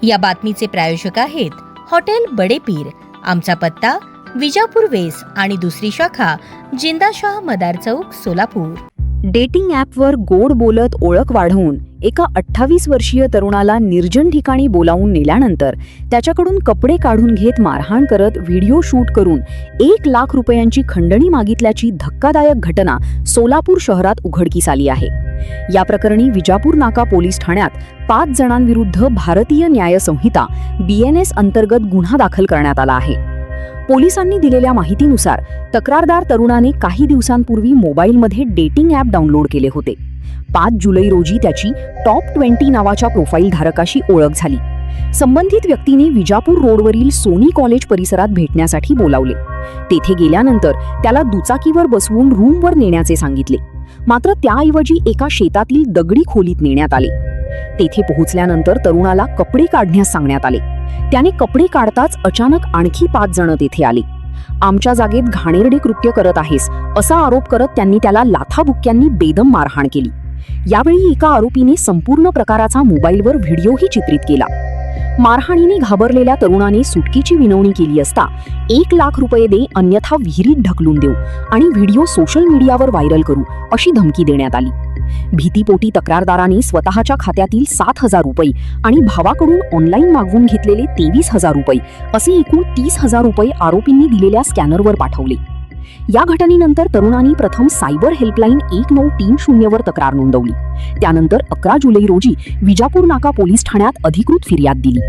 या बातमीचे प्रायोजक आहेत हॉटेल बडे पीर। आमचा पत्ता विजापूर वेस आणि दुसरी शाखा जिंदाशाह मदार चौक, सोलापूर। डेटिंग ॲपवर गोड बोलत ओळख वाढवून एका 28 वर्षीय तरुणाला निर्जन ठिकाणी बोलावून नेल्यानंतर त्याच्याकडून कपडे काढून घेत मारहाण करत व्हिडिओ शूट करून 1 लाख रुपयांची खंडणी मागितल्याची धक्कादायक घटना सोलापूर शहरात उघडकीस आली आहे। या प्रकरणी विजापूर नाका पोलीस ठाण्यात 5 जणांविरुद्ध भारतीय न्याय संहिता BNS अंतर्गत गुन्हा दाखल करण्यात आला आहे। पोलिसांनी दिलेल्या माहितीनुसार तक्रारदार तरुणाने काही दिवसांपूर्वी मोबाईलमध्ये डेटिंग ॲप डाउनलोड केले होते। 5 जुलै रोजी त्याची टॉप 20 नावाच्या प्रोफाईल धारकाशी ओळख झाली। संबंधित व्यक्तीने विजापूर रोडवरील सोनी कॉलेज परिसरात भेटण्यासाठी बोलावले। तेथे गेल्यानंतर त्याला दुचाकीवर बसवून रूमवर नेण्याचे सांगितले, मात्र त्याऐवजी एका शेतातील दगडी खोलीत नेण्यात आले। तेथे पोहोचल्यानंतर तरुणाला कपडे काढण्यास सांगण्यात आले। त्याने कपडे काढताच अचानक आणखी 5 जण तेथे आले। आमच्या जागेत घाणेरडे कृत्य करत आहेस असा आरोप करत त्यांनी त्याला लाथाबुक्क्यांनी बेदम मारहाण केली। यावेळी एका आरोपीने संपूर्ण प्रकाराचा मोबाईलवर व्हिडिओही चित्रित केला। मारहाणीने घाबरलेल्या तरुणाने सुटकेची विनवणी केली असता 1 लाख रुपये दे अन्यथा विहिरीत ढकलून देऊ आणि व्हिडिओ सोशल मीडियावर व्हायरल करू अशी धमकी देण्यात आली। भीतीपोटी तक्रारदाराने स्वतःच्या खात्यातील 7,000 रुपये आणि भावाकडून ऑनलाईन मागवून घेतलेले 23,000 रुपये असे एकूण 30,000 रुपये आरोपींनी दिलेल्या स्कॅनरवर पाठवले। या घटनेनंतर तरुणांनी प्रथम सायबर हेल्पलाईन 1930 वर तक्रार नोंदवली। त्यानंतर 11 जुलै रोजी विजापूर नाका पोलीस ठाण्यात अधिकृत फिर्याद दिली।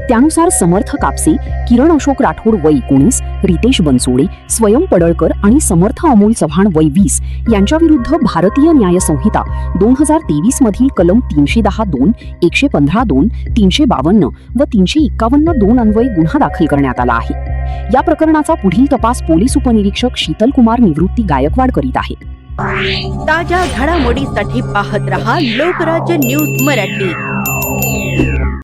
त्यानुसार समर्थ कापसे, किरण अशोक राठोड वय 19, रितेश बनसोडे, स्वयं पडळकर आणि समर्थ अमोल चव्हाण वय 20 यांच्याविरुद्ध भारतीय न्याय संहिता 2023 मधील कलम 310(2), 115(2), 352 व 351(2) अन्वये गुन्हा दाखल करण्यात आला आहे। या प्रकरणाचा पुढील तपास पोलीस उपनिरीक्षक शीतलकुमार निवृत्ती गायकवाड करीत आहेत। ताज्या घडामोडींसाठी पाहत रहा लोकराज्य न्यूज मराठी।